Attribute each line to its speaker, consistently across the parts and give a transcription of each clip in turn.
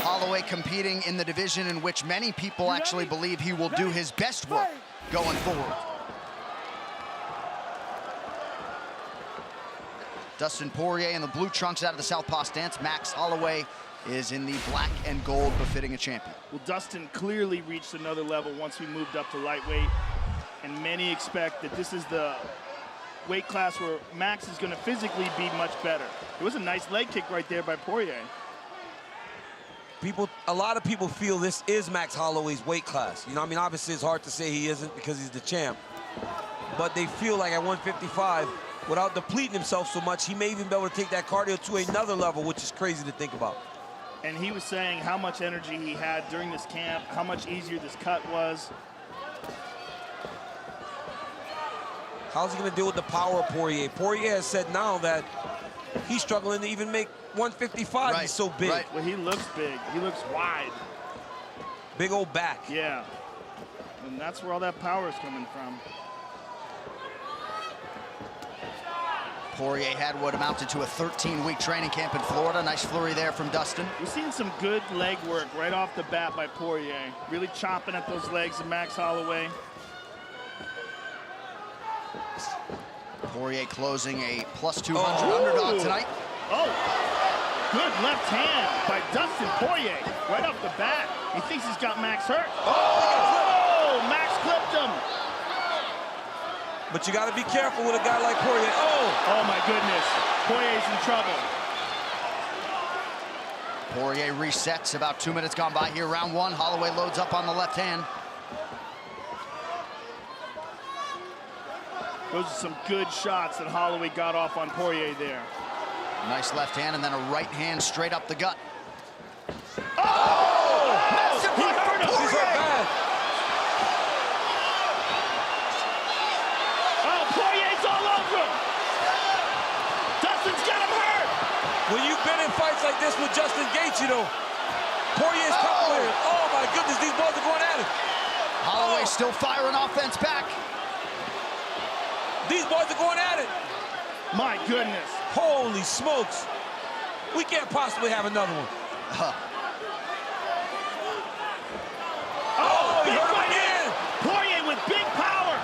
Speaker 1: Holloway competing in the division in which many people actually believe he will do his best work going forward. Dustin Poirier in the blue trunks out of the southpaw stance. Max Holloway is in the black and gold, befitting a champion.
Speaker 2: Well, Dustin clearly reached another level once we moved up to lightweight, and many expect that this is the weight class where Max is going to physically be much better. It was a nice leg kick right there by Poirier.
Speaker 3: A lot of people feel this is Max Holloway's weight class. You know, I mean, obviously it's hard to say he isn't because he's the champ, but they feel like at 155, without depleting himself so much, he may even be able to take that cardio to another level, which is crazy to think about.
Speaker 2: And he was saying how much energy he had during this camp, how much easier this cut was.
Speaker 3: How's he going to deal with the power of Poirier? Poirier has said now that he's struggling to even make 155.
Speaker 1: Right.
Speaker 3: He's so big.
Speaker 2: Right. Well, he looks big. He looks wide.
Speaker 3: Big old back.
Speaker 2: Yeah. And that's where all that power is coming from.
Speaker 1: Poirier had what amounted to a 13-week training camp in Florida. Nice flurry there from Dustin.
Speaker 2: We're seeing some good leg work right off the bat by Poirier. Really chopping at those legs of Max Holloway.
Speaker 1: Poirier closing a plus 200 underdog tonight.
Speaker 2: Oh, good left hand by Dustin Poirier right off the bat. He thinks he's got Max hurt. Oh, Max clipped him.
Speaker 3: But you got to be careful with a guy like Poirier.
Speaker 2: Oh my goodness. Poirier's in trouble.
Speaker 1: Poirier resets, about 2 minutes gone by here. Round one, Holloway loads up on the left hand.
Speaker 2: Those are some good shots that Holloway got off on Poirier there.
Speaker 1: Nice left hand and then a right hand straight up the gut.
Speaker 2: Oh!
Speaker 1: Massive
Speaker 2: He
Speaker 1: right
Speaker 2: hurt him.
Speaker 1: from
Speaker 3: He's hurt
Speaker 1: Poirier!
Speaker 3: bad.
Speaker 2: Oh, Poirier's all over him. Dustin's got him hurt.
Speaker 3: When you've been in fights like this with Justin Gaethje, you know, Poirier's couple here. Oh my goodness, these boys are going at it.
Speaker 1: Holloway still firing offense back.
Speaker 3: These boys are going at it.
Speaker 2: My goodness.
Speaker 3: Holy smokes. We can't possibly have another one.
Speaker 2: Oh,
Speaker 3: he
Speaker 2: big
Speaker 3: hurt him
Speaker 2: right
Speaker 3: again.
Speaker 2: hand. Poirier with big power.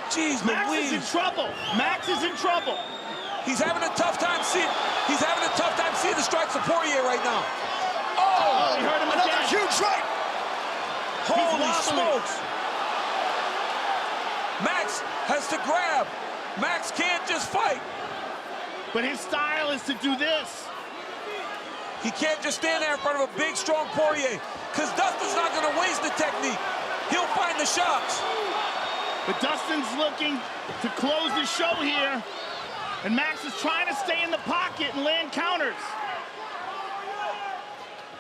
Speaker 3: Jeez
Speaker 2: Max is in
Speaker 3: Louise.
Speaker 2: trouble. Max is in trouble.
Speaker 3: He's having a tough time seeing the strikes of Poirier right now.
Speaker 2: Oh, he hurt him
Speaker 1: Another
Speaker 2: again.
Speaker 1: huge right.
Speaker 3: Holy
Speaker 2: wobbling.
Speaker 3: smokes. Max has to grab. Max can't just fight.
Speaker 2: But his style is to do this.
Speaker 3: He can't just stand there in front of a big, strong Poirier, because Dustin's not going to waste the technique. He'll find the shots.
Speaker 2: But Dustin's looking to close the show here. And Max is trying to stay in the pocket and land counters.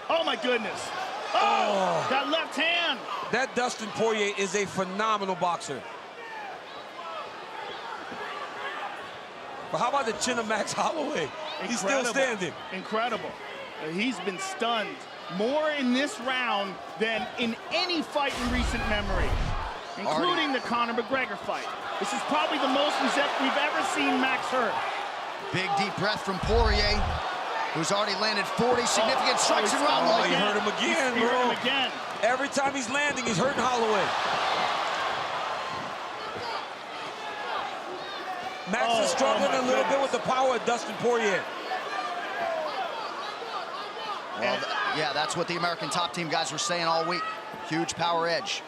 Speaker 2: Oh, my goodness. Oh, that left hand.
Speaker 3: That Dustin Poirier is a phenomenal boxer. But how about the chin of Max Holloway? He's still standing.
Speaker 2: Incredible. He's been stunned more in this round than in any fight in recent memory, including the Conor McGregor fight. This is probably the most we've ever seen Max hurt.
Speaker 1: Big deep breath from Poirier, who's already landed 40 significant strikes in round
Speaker 3: Oh,
Speaker 1: one.
Speaker 3: he hurt him again,
Speaker 2: He
Speaker 3: bro.
Speaker 2: hurt him again.
Speaker 3: Every time he's landing, he's hurting Holloway. Max is struggling a little bit with the power of Dustin Poirier.
Speaker 1: Well, yeah, that's what the American Top Team guys were saying all week. Huge power edge.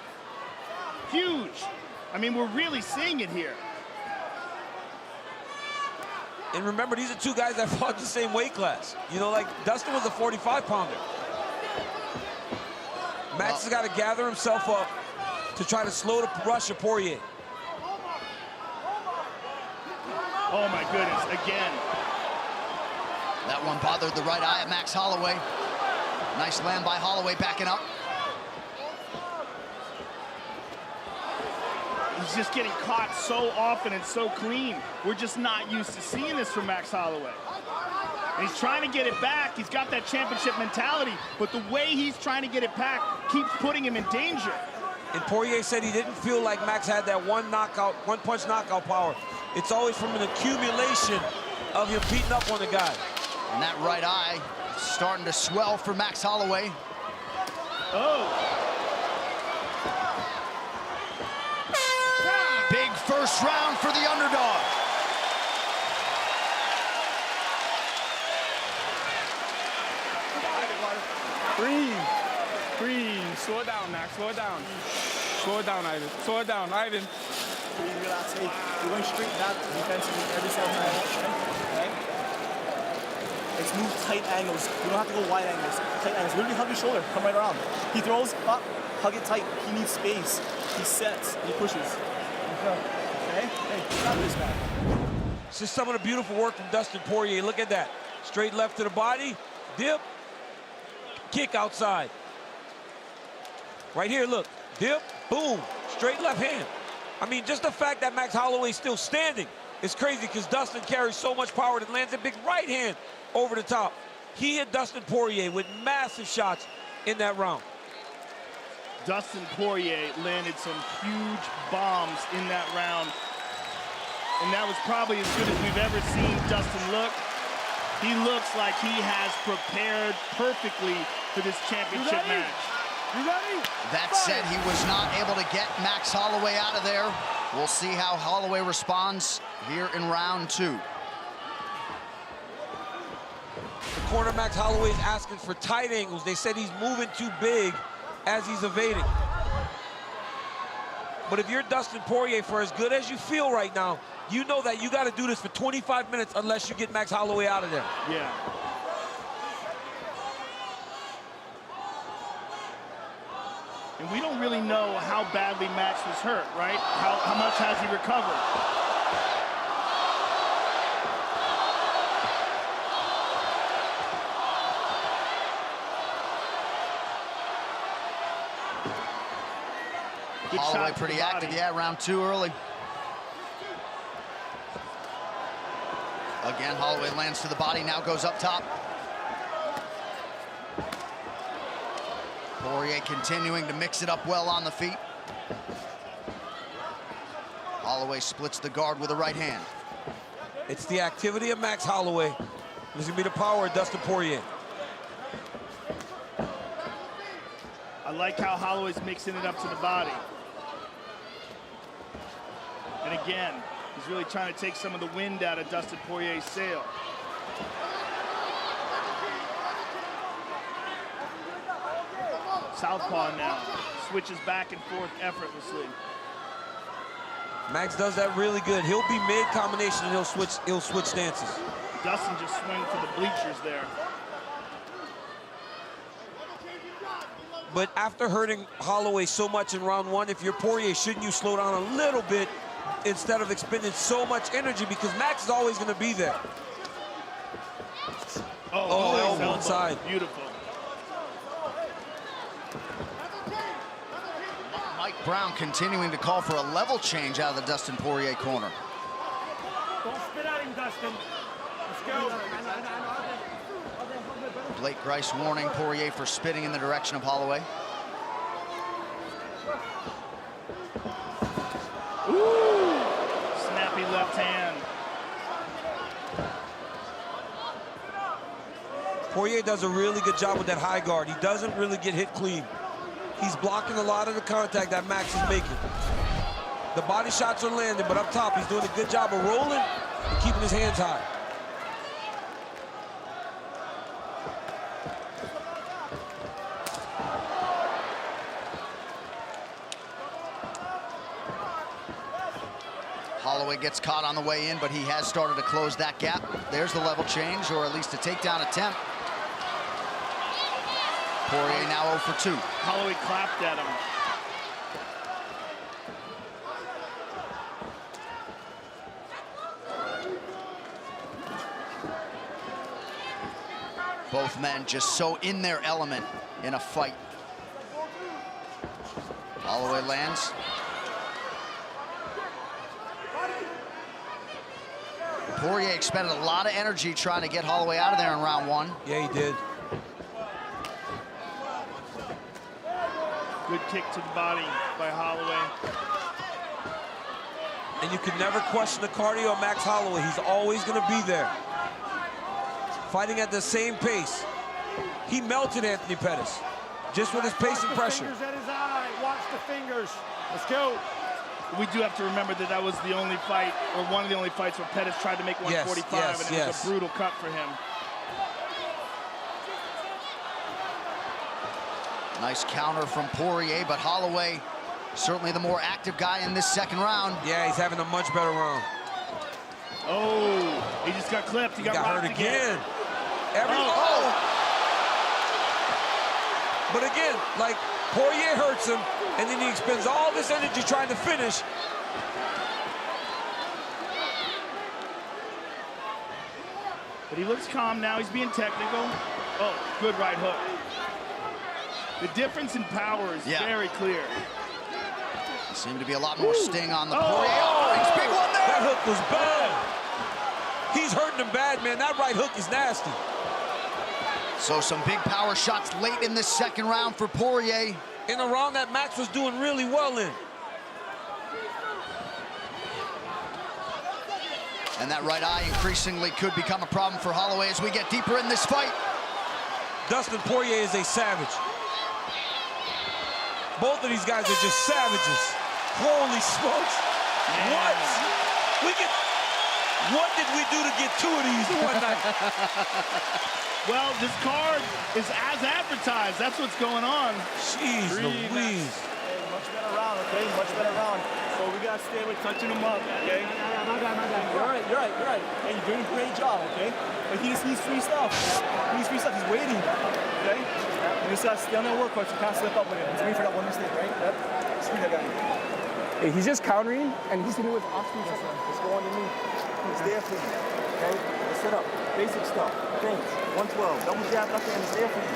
Speaker 2: Huge. I mean, we're really seeing it here.
Speaker 3: And remember, these are two guys that fought the same weight class. You know, like Dustin was a 45-pounder. Max has got to gather himself up to try to slow the rush of Poirier.
Speaker 2: Oh, my goodness, again.
Speaker 1: That one bothered the right eye of Max Holloway. Nice land by Holloway, backing up.
Speaker 2: He's just getting caught so often and so clean. We're just not used to seeing this from Max Holloway. And he's trying to get it back. He's got that championship mentality, but the way he's trying to get it back keeps putting him in danger.
Speaker 3: And Poirier said he didn't feel like Max had that one punch knockout power. It's always from an accumulation of him beating up on the guy.
Speaker 1: And that right eye starting to swell for Max Holloway.
Speaker 2: Oh.
Speaker 1: Big first round for the underdog.
Speaker 4: Breathe. Breathe. Slow it down, Max. Slow it down. Slow it down, Ivan. Slow it down, Ivan.
Speaker 5: Breathe, relax. Hey, you're going straight back defensively every single time. Okay? It's move tight angles. You don't have to go wide angles. Tight angles. Literally hug your shoulder. Come right around. He throws up. Hug it tight. He needs space. He sets. He pushes. Okay? Hey, stop this guy.
Speaker 3: This is some of the beautiful work from Dustin Poirier. Look at that. Straight left to the body. Dip. Kick outside. Right here, look. Dip. Boom. Straight left hand. I mean, just the fact that Max Holloway's still standing is crazy because Dustin carries so much power that lands a big right hand over the top. He hit Dustin Poirier with massive shots in that round.
Speaker 2: Dustin Poirier landed some huge bombs in that round. And that was probably as good as we've ever seen Dustin look. He looks like he has prepared perfectly for this championship match.
Speaker 4: You ready?
Speaker 1: That said, he was not able to get Max Holloway out of there. We'll see how Holloway responds here in round 2.
Speaker 3: The corner Max Holloway is asking for tight angles. They said he's moving too big as he's evading. But if you're Dustin Poirier, for as good as you feel right now, you know that you got to do this for 25 minutes unless you get Max Holloway out of there.
Speaker 2: Yeah. And we don't really know how badly Max was hurt, right? How much has he recovered? Good
Speaker 1: Holloway
Speaker 2: shot to
Speaker 1: pretty
Speaker 2: the body.
Speaker 1: active, yeah, round 2 early. Again, Holloway lands to the body, now goes up top. Poirier continuing to mix it up well on the feet. Holloway splits the guard with a right hand.
Speaker 3: It's the activity of Max Holloway. This is going to be the power of Dustin Poirier.
Speaker 2: I like how Holloway's mixing it up to the body. And again, he's really trying to take some of the wind out of Dustin Poirier's sail. Southpaw now, switches back and forth effortlessly.
Speaker 3: Max does that really good. He'll be mid-combination and he'll switch stances.
Speaker 2: Dustin just swung for the bleachers there.
Speaker 3: But after hurting Holloway so much in round 1, if you're Poirier, shouldn't you slow down a little bit instead of expending so much energy, because Max is always going to be there.
Speaker 2: Oh,
Speaker 3: elbow inside.
Speaker 2: Beautiful.
Speaker 1: Mike Brown continuing to call for a level change out of the Dustin Poirier corner.
Speaker 4: Don't spit at him, Dustin. Let's go.
Speaker 1: Blake Grice warning Poirier for spitting in the direction of Holloway.
Speaker 2: Ooh! Snappy left hand.
Speaker 3: Poirier does a really good job with that high guard. He doesn't really get hit clean. He's blocking a lot of the contact that Max is making. The body shots are landing, but up top, he's doing a good job of rolling and keeping his hands high.
Speaker 1: Holloway gets caught on the way in, but he has started to close that gap. There's the level change, or at least a takedown attempt. Poirier now 0 for 2.
Speaker 2: Holloway clapped at him.
Speaker 1: Both men just so in their element in a fight. Holloway lands. Poirier expended a lot of energy trying to get Holloway out of there in round 1.
Speaker 3: Yeah, he did.
Speaker 2: Good kick to the body by Holloway.
Speaker 3: And you can never question the cardio of Max Holloway. He's always going to be there. Fighting at the same pace. He melted Anthony Pettis just with his pace and pressure.
Speaker 6: Fingers at his eye. Watch the fingers. Let's go.
Speaker 2: We do have to remember that that was the only fight, or one of the only fights where Pettis tried to make 145, and it was a brutal cut for him.
Speaker 1: Nice counter from Poirier, but Holloway certainly the more active guy in this second round.
Speaker 3: Yeah, he's having a much better round.
Speaker 2: Oh, he just got clipped. He got
Speaker 3: hurt again. But again, like, Poirier hurts him, and then he expends all this energy trying to finish.
Speaker 2: But he looks calm now. He's being technical. Oh, good right hook. The difference in power is very clear.
Speaker 1: Seemed to be a lot more sting on the Poirier. Big one there.
Speaker 3: That hook was bad. He's hurting him bad, man. That right hook is nasty.
Speaker 1: So some big power shots late in this second round for Poirier.
Speaker 3: In a round that Max was doing really well in.
Speaker 1: And that right eye increasingly could become a problem for Holloway as we get deeper in this fight.
Speaker 3: Dustin Poirier is a savage. Both of these guys are just savages. Holy smokes. What? What did we do to get two of these in one night?
Speaker 2: Well, this card is as advertised. That's what's going on.
Speaker 3: Jeez Louise.
Speaker 5: Hey, much better round, okay? Much better round. So we gotta stay with touching him up, okay? You're right. Hey, you're doing a great job, okay? But he just needs free stuff. He needs free stuff. He's waiting, okay? You just gotta stay on that work course. You can't slip up with him. He's waiting for that one mistake, right? Yep. Screw that guy.
Speaker 6: Hey, he's just countering, and he's hitting with off speed.
Speaker 5: Just go underneath. He's there for you, okay? Let's set up. Basic stuff. Things. 112. Double jab, nothing, and he's there for you,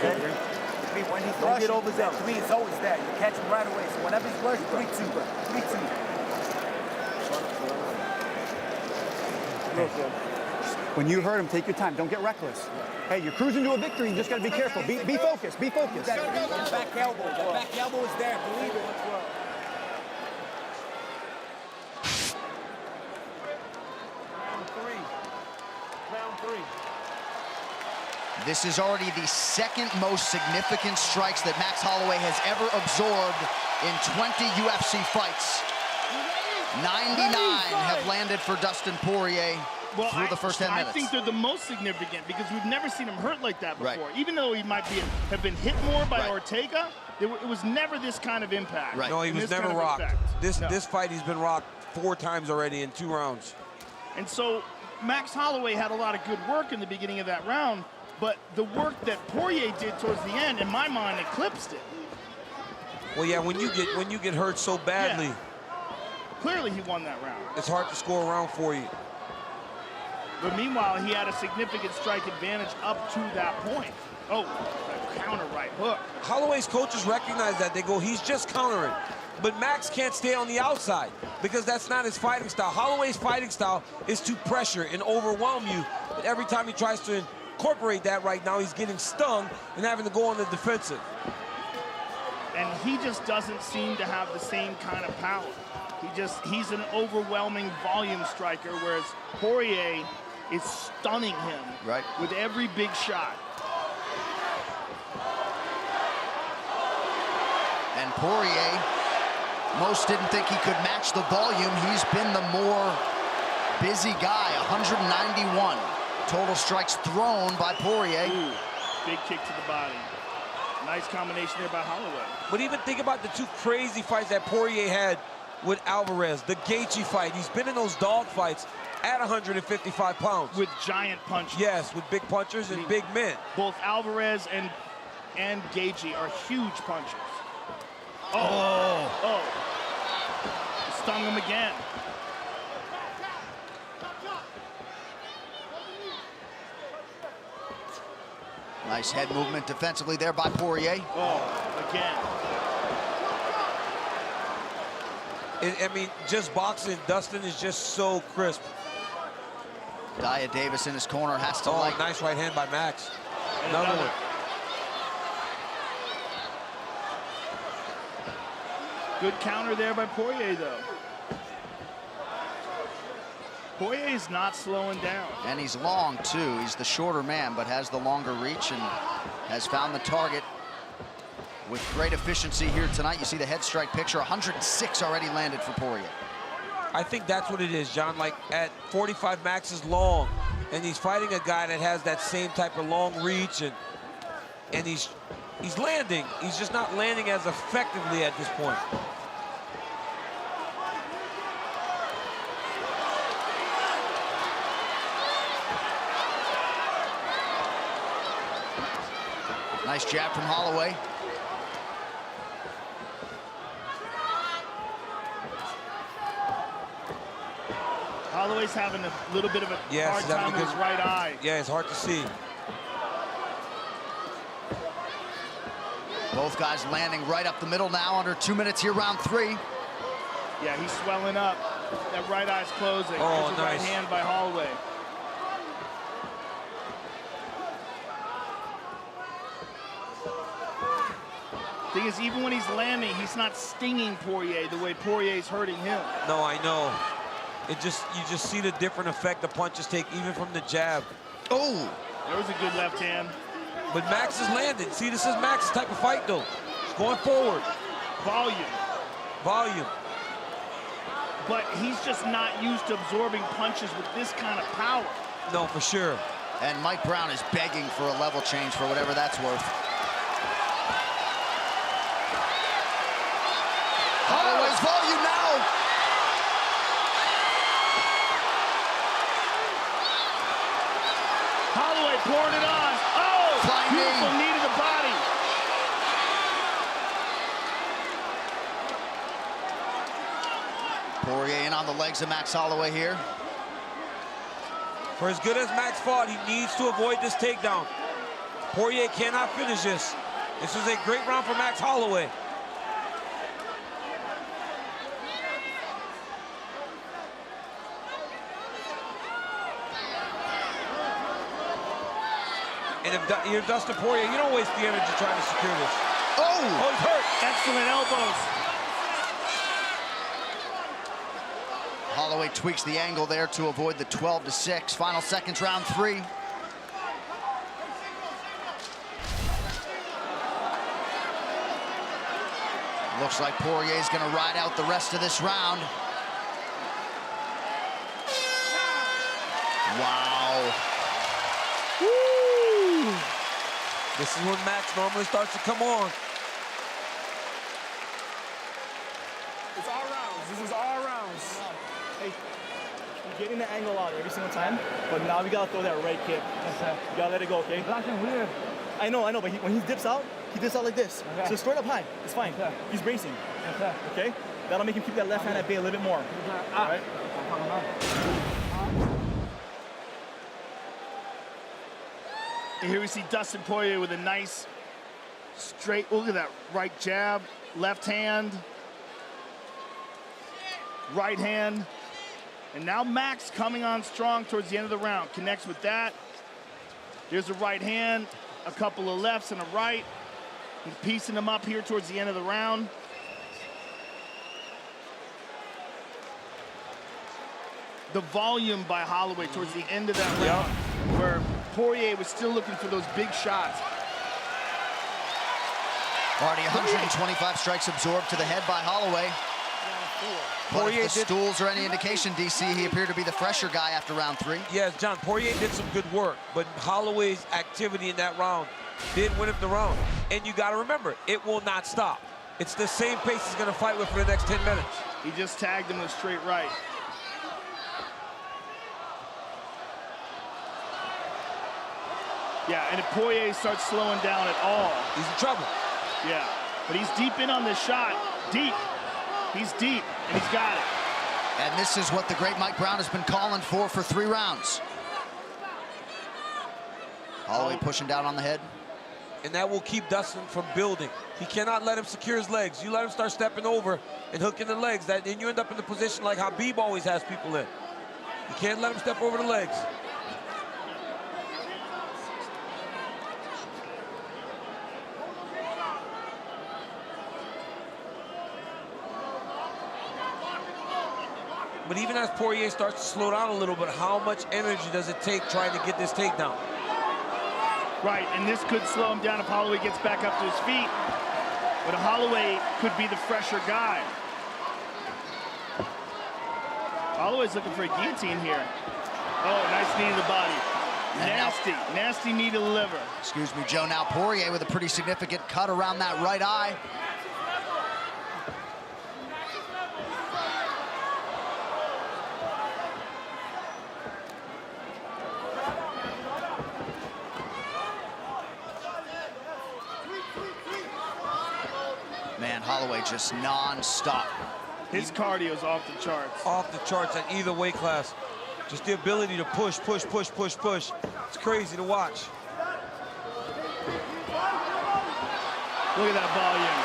Speaker 5: okay? When he's don't get overzealous. To me, it's always that. You catch him right away. So whenever he's rushed, 3-2, bro. 3-2.
Speaker 6: When you hurt him, take your time. Don't get reckless. Hey, you're cruising to a victory. You just got to be careful. Be focused. Be focused.
Speaker 5: That back elbow. The back elbow is there. Believe it. Round three.
Speaker 1: This is already the second most significant strikes that Max Holloway has ever absorbed in 20 UFC fights. 99 have landed for Dustin Poirier through the first 10 minutes.
Speaker 2: I think they're the most significant because we've never seen him hurt like that before. Even though he might have been hit more by Ortega, it was never this kind of impact.
Speaker 3: No, he was never rocked. This fight, he's been rocked 4 times already in 2 rounds.
Speaker 2: And so Max Holloway had a lot of good work in the beginning of that round, but the work that Poirier did towards the end, in my mind, eclipsed it.
Speaker 3: Well, yeah, when you get hurt so badly,
Speaker 2: clearly he won that round.
Speaker 3: It's hard to score a round for you.
Speaker 2: But meanwhile, he had a significant strike advantage up to that point. Oh, a counter right hook.
Speaker 3: Holloway's coaches recognize that. They go, he's just countering. But Max can't stay on the outside because that's not his fighting style. Holloway's fighting style is to pressure and overwhelm you. But every time he tries to incorporate that right now, he's getting stung and having to go on the defensive.
Speaker 2: And he just doesn't seem to have the same kind of power. He's an overwhelming volume striker, whereas Poirier is stunning him with every big shot.
Speaker 1: And Poirier, most didn't think he could match the volume. He's been the more busy guy. 191 total strikes thrown by Poirier.
Speaker 2: Ooh, big kick to the body. Nice combination there by Holloway.
Speaker 3: But even think about the 2 crazy fights that Poirier had with Alvarez, the Gaethje fight. He's been in those dog fights at 155 pounds.
Speaker 2: With giant punches.
Speaker 3: Yes, with big punchers and big men.
Speaker 2: Both Alvarez and Gaethje are huge punchers. Stung him again.
Speaker 1: Nice head movement defensively there by Poirier.
Speaker 2: Again.
Speaker 3: I mean, just boxing, Dustin is just so crisp.
Speaker 1: Daya Davis in his corner has to
Speaker 3: nice right hand by Max. Another one.
Speaker 2: Good counter there by Poirier, though. Poirier's not slowing down.
Speaker 1: And he's long, too. He's the shorter man, but has the longer reach and has found the target with great efficiency here tonight. You see the head strike picture, 106 already landed for Poirier.
Speaker 3: I think that's what it is, John. Like, at 45, Max is long, and he's fighting a guy that has that same type of long reach, and he's landing. He's just not landing as effectively at this point.
Speaker 1: Nice jab from Holloway.
Speaker 2: Holloway's having a little bit of a
Speaker 3: Yes,
Speaker 2: hard time with his right eye.
Speaker 3: Yeah, it's hard to see.
Speaker 1: Both guys landing right up the middle now, under 2 minutes here, round 3.
Speaker 2: Yeah, he's swelling up. That right eye's closing.
Speaker 3: Oh,
Speaker 2: There's a
Speaker 3: nice.
Speaker 2: right hand by Holloway. Thing is, even when he's landing, he's not stinging Poirier the way Poirier's hurting him.
Speaker 3: No, I know. You just see the different effect the punches take, even from the jab.
Speaker 1: Oh!
Speaker 2: There was a good left hand.
Speaker 3: But Max is landing. See, this is Max's type of fight, though. He's going forward.
Speaker 2: Volume.
Speaker 3: Volume.
Speaker 2: But he's just not used to absorbing punches with this kind of power.
Speaker 3: No, for sure.
Speaker 1: And Mike Brown is begging for a level change for whatever that's worth. Holloway's volume now!
Speaker 2: Holloway pouring it on. Oh!
Speaker 1: Flying
Speaker 2: Beautiful
Speaker 1: knee.
Speaker 2: knee to the body.
Speaker 1: Poirier in on the legs of Max Holloway here.
Speaker 3: For as good as Max fought, he needs to avoid this takedown. Poirier cannot finish this. This was a great round for Max Holloway. And if you're Dustin Poirier, you don't waste the energy trying to secure this.
Speaker 1: Oh!
Speaker 3: Oh, he's hurt.
Speaker 2: Excellent elbows.
Speaker 1: Holloway tweaks the angle there to avoid the 12-6. Final seconds, round 3. Looks like Poirier's gonna ride out the rest of this round. Wow.
Speaker 3: Woo! This is when Max normally starts to come on.
Speaker 4: It's all rounds. This is all rounds.
Speaker 5: Hey, you're getting the angle out every single time, but now we gotta throw that right kick. You gotta let it go, okay?
Speaker 4: Weird.
Speaker 5: I know, but when he dips out like this.
Speaker 4: Okay.
Speaker 5: So straight up high, it's fine.
Speaker 4: Okay.
Speaker 5: He's bracing,
Speaker 4: Okay.
Speaker 5: okay? That'll make him keep that left hand at bay a little bit more. All right?
Speaker 2: And here we see Dustin Poirier with a nice straight, look at that, right jab, left hand, right hand. And now Max coming on strong towards the end of the round. Connects with that. There's a right hand, a couple of lefts and a right. He's piecing them up here towards the end of the round. The volume by Holloway towards the end of that round, where Poirier was still looking for those big shots.
Speaker 1: Already 125 strikes absorbed to the head by Holloway. But if the stools are any indication, DC, he appeared to be the fresher guy after round 3.
Speaker 3: Yes, John, Poirier did some good work, but Holloway's activity in that round did win him the round. And you got to remember, it will not stop. It's the same pace he's going to fight with for the next 10 minutes.
Speaker 2: He just tagged him with straight right. Yeah, and if Poirier starts slowing down at all,
Speaker 3: he's in trouble.
Speaker 2: Yeah, but he's deep in on this shot. Deep. He's deep, and he's got it.
Speaker 1: And this is what the great Mike Brown has been calling for 3 rounds. Holloway pushing down on the head.
Speaker 3: And that will keep Dustin from building. He cannot let him secure his legs. You let him start stepping over and hooking the legs, then you end up in the position like Habib always has people in. You can't let him step over the legs. But even as Poirier starts to slow down a little bit, how much energy does it take trying to get this takedown?
Speaker 2: Right, and this could slow him down if Holloway gets back up to his feet. But Holloway could be the fresher guy. Holloway's looking for a guillotine here. Oh, nice knee to the body. Nasty knee to the liver.
Speaker 1: Excuse me, Joe. Now Poirier with a pretty significant cut around that right eye. Man, Holloway just non-stop.
Speaker 2: His cardio's off the charts.
Speaker 3: Off the charts at either weight class. Just the ability to push. It's crazy to watch.
Speaker 2: Look at that volume.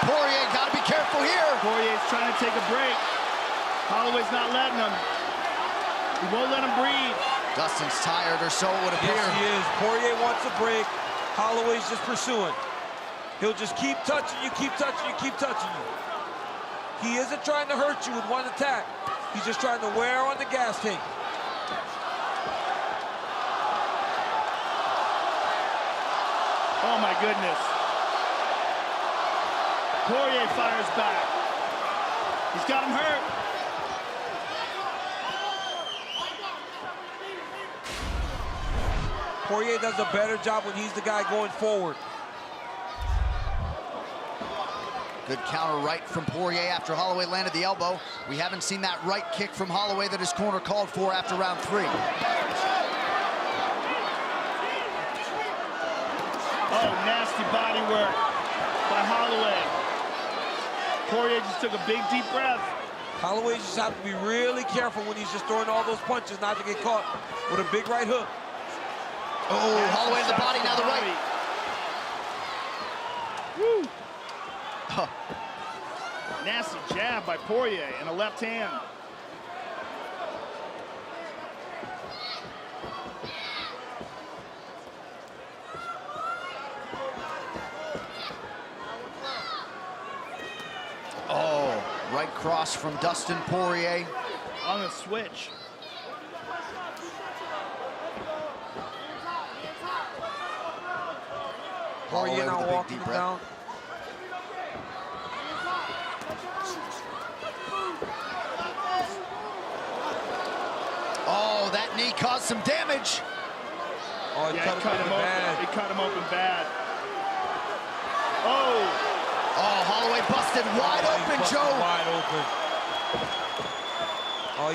Speaker 1: Poirier got to be careful here.
Speaker 2: Poirier's trying to take a break. Holloway's not letting him. He won't let him breathe.
Speaker 1: Dustin's tired, or so it would appear.
Speaker 3: Yes, he is. Poirier wants a break. Holloway's just pursuing. He'll just keep touching you, keep touching you, keep touching you. He isn't trying to hurt you with one attack. He's just trying to wear on the gas tank.
Speaker 2: Oh my goodness. Poirier fires back. He's got him hurt.
Speaker 3: Poirier does a better job when he's the guy going forward.
Speaker 1: Good counter right from Poirier after Holloway landed the elbow. We haven't seen that right kick from Holloway that his corner called for after round 3.
Speaker 2: Oh, nasty body work by Holloway. Poirier just took a big, deep breath.
Speaker 3: Holloway just has to be really careful when he's just throwing all those punches not to get caught with a big right hook.
Speaker 1: Oh, Holloway in the body, now the right.
Speaker 2: Woo! Huh. Nasty jab by Poirier and a left hand.
Speaker 1: Oh, right cross from Dustin Poirier.
Speaker 2: On the switch.
Speaker 3: Poirier now walking it down.
Speaker 1: Oh, that knee caused some damage.
Speaker 3: Oh,
Speaker 2: Yeah, it cut him open.
Speaker 3: bad.
Speaker 2: It cut him open bad. Oh!
Speaker 1: Oh, Holloway busted wide open,
Speaker 3: Busted
Speaker 1: Joe.
Speaker 3: Wide open. Oh,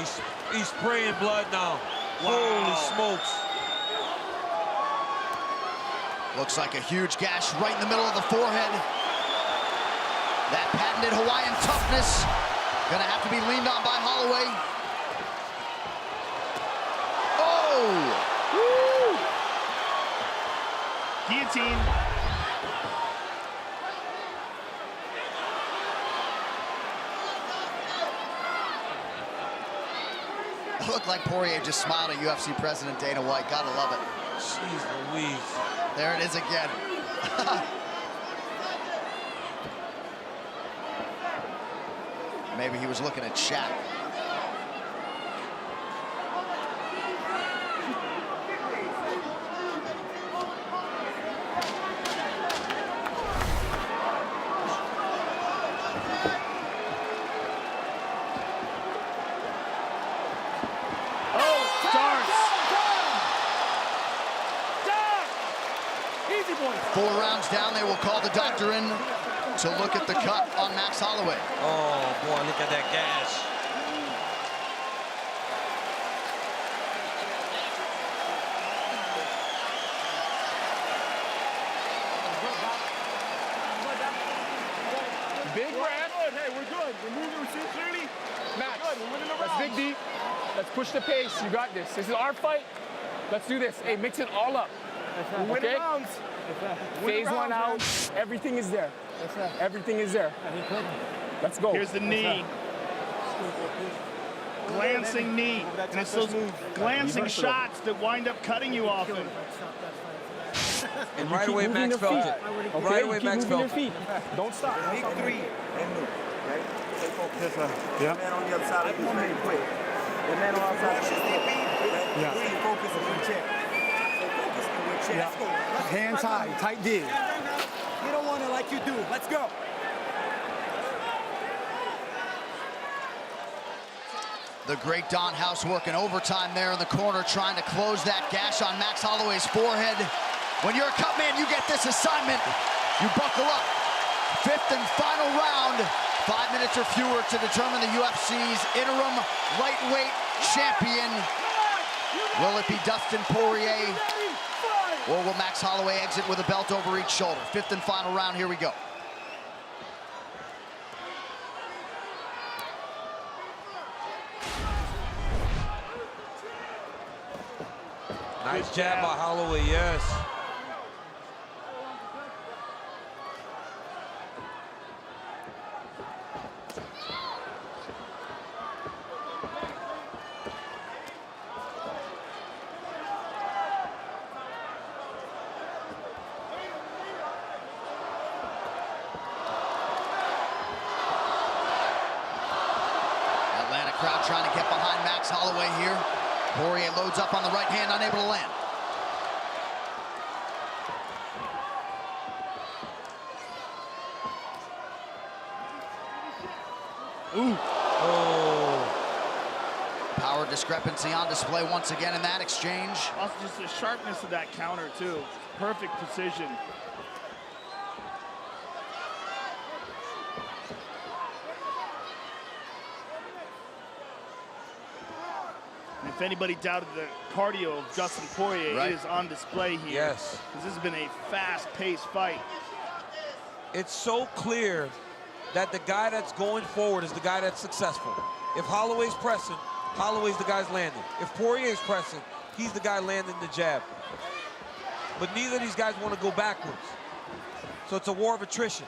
Speaker 3: he's spraying blood now.
Speaker 2: Wow.
Speaker 3: Holy smokes.
Speaker 1: Looks like a huge gash right in the middle of the forehead. That patented Hawaiian toughness gonna have to be leaned on by Holloway. Oh!
Speaker 2: Woo! Guillotine.
Speaker 1: It looked like Poirier just smiled at UFC President Dana White. Gotta love it.
Speaker 3: Jeez Louise.
Speaker 1: There it is again. Maybe he was looking at Shaq.
Speaker 5: Easy boys.
Speaker 1: 4 rounds down, they will call the doctor in to look at the cut on Max Holloway.
Speaker 3: Oh, boy, look at that gash.
Speaker 5: Big breath. Hey, we're good. We're moving. We're seeing clearly. Max, we're winning the rounds. Let's dig deep. Let's push the pace. You got this. This is our fight. Let's do this. Hey, mix it all up. We're winning rounds. Phase 1 out. Everything is there. Everything is there. Let's go.
Speaker 2: Here's the knee. Glancing knee. And it's those glancing shots that wind up cutting you often.
Speaker 3: And right away, Max felt it.
Speaker 5: Okay,
Speaker 3: Right away,
Speaker 5: keep
Speaker 3: Max
Speaker 5: moving
Speaker 3: felt
Speaker 5: your
Speaker 3: it.
Speaker 5: feet. Don't stop.
Speaker 7: Big 3 and move, right?
Speaker 5: Stay focused.
Speaker 6: Yes, sir. Yeah.
Speaker 5: Man on the other side, he's very quick. The man on the outside,
Speaker 6: Yeah.
Speaker 5: stay focused and we're check. Stay focused and we're check.
Speaker 6: Yeah.
Speaker 5: Let's go. Let's
Speaker 6: Hands high, tight D.
Speaker 5: You don't want it like you do. Let's go.
Speaker 1: The great Don House working overtime there in the corner, trying to close that gash on Max Holloway's forehead. When you're a cut man, you get this assignment. You buckle up. Fifth and final round. 5 minutes or fewer to determine the UFC's interim lightweight champion. Will it be Dustin Poirier, or will Max Holloway exit with a belt over each shoulder? Fifth and final round, here we go.
Speaker 3: Nice jab by Holloway, yes.
Speaker 1: Atlanta crowd trying to get behind Max Holloway here. Poirier loads up on the right hand, unable to land.
Speaker 2: Ooh.
Speaker 3: Oh.
Speaker 1: Power discrepancy on display once again in that exchange.
Speaker 2: Also just the sharpness of that counter too. Perfect precision. And if anybody doubted the cardio of Dustin Poirier,
Speaker 1: Right.
Speaker 2: it is on display here.
Speaker 3: Yes.
Speaker 2: Because this has been a fast-paced fight.
Speaker 3: It's so clear that the guy that's going forward is the guy that's successful. If Holloway's pressing, Holloway's the guy's landing. If Poirier's pressing, he's the guy landing the jab. But neither of these guys want to go backwards. So it's a war of attrition.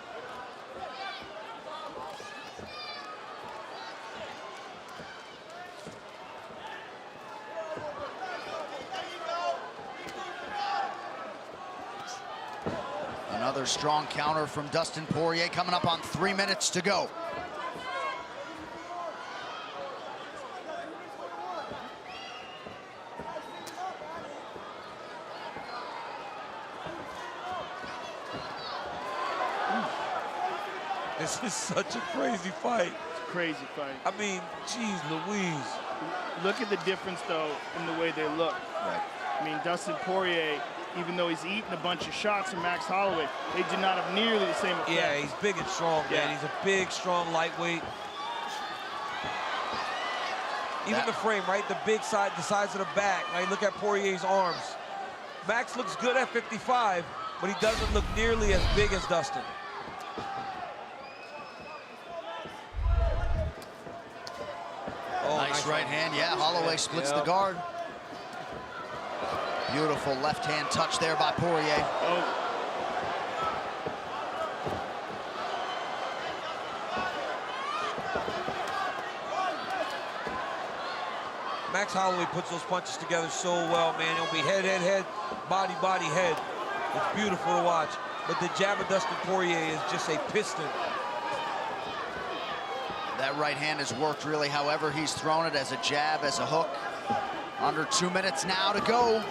Speaker 1: Another strong counter from Dustin Poirier coming up on 3 minutes to go.
Speaker 3: This is such a crazy fight.
Speaker 2: It's a crazy fight.
Speaker 3: I mean, geez Louise.
Speaker 2: Look at the difference, though, in the way they look.
Speaker 1: Right.
Speaker 2: I mean, Dustin Poirier, even though he's eaten a bunch of shots from Max Holloway, they do not have nearly the same effect.
Speaker 3: Yeah, he's big and strong, man.
Speaker 2: Yeah.
Speaker 3: He's a big, strong lightweight. Even the frame, right? The big side, the size of the back, right? Look at Poirier's arms. Max looks good at 55, but he doesn't look nearly as big as Dustin. Oh,
Speaker 1: Nice right hand. Yeah, Holloway splits the guard. Beautiful left hand touch there by Poirier.
Speaker 2: Oh,
Speaker 3: Max Holloway puts those punches together so well, man. It'll be head, head, head, body, body, head. It's beautiful to watch. But the jab of Dustin Poirier is just a piston.
Speaker 1: That right hand has worked really however he's thrown it, as a jab, as a hook. Under 2 minutes now to go.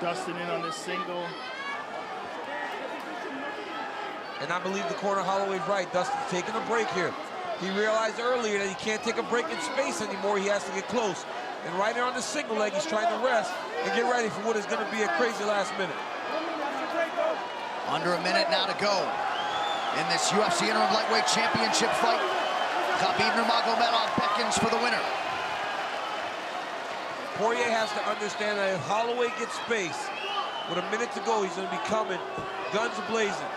Speaker 2: Dustin in on this single.
Speaker 3: And I believe the corner Holloway's right. Dustin's taking a break here. He realized earlier that he can't take a break in space anymore. He has to get close. And right there on the single leg, he's trying to rest and get ready for what is going to be a crazy last minute.
Speaker 1: Under a minute now to go in this UFC Interim Lightweight Championship fight. Khabib Nurmagomedov beckons for the winner.
Speaker 3: Poirier has to understand that if Holloway gets space, with a minute to go, he's going to be coming, guns blazing.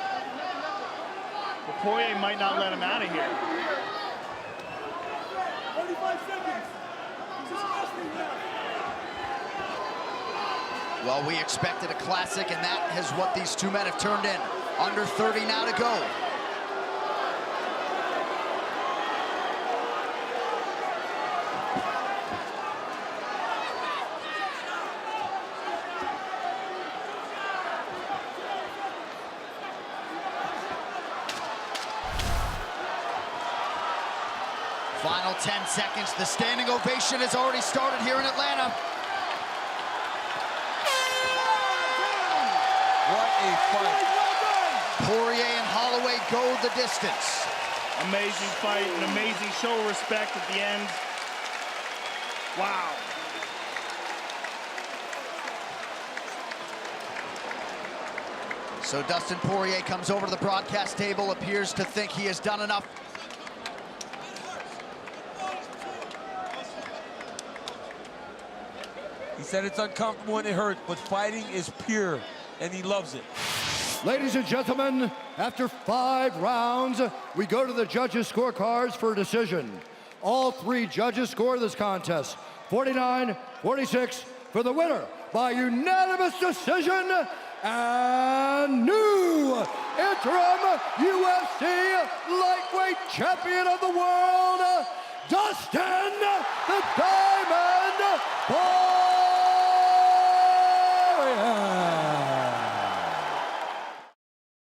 Speaker 2: But Poirier might not let him out of here.
Speaker 5: 45 seconds.
Speaker 1: Well, we expected a classic, and that is what these two men have turned in. Under 30 now to go. Final 10 seconds. The standing ovation has already started here in Atlanta.
Speaker 3: What a fight.
Speaker 1: Poirier and Holloway go the distance.
Speaker 2: Amazing fight, an amazing show of respect at the end. Wow.
Speaker 1: So Dustin Poirier comes over to the broadcast table, appears to think he has done enough.
Speaker 3: He said it's uncomfortable and it hurts, but fighting is pure, and he loves it.
Speaker 7: Ladies and gentlemen, after 5 rounds, we go to the judges' scorecards for a decision. All 3 judges score this contest 49-46 for the winner by unanimous decision and new interim UFC lightweight champion of the world, Dustin the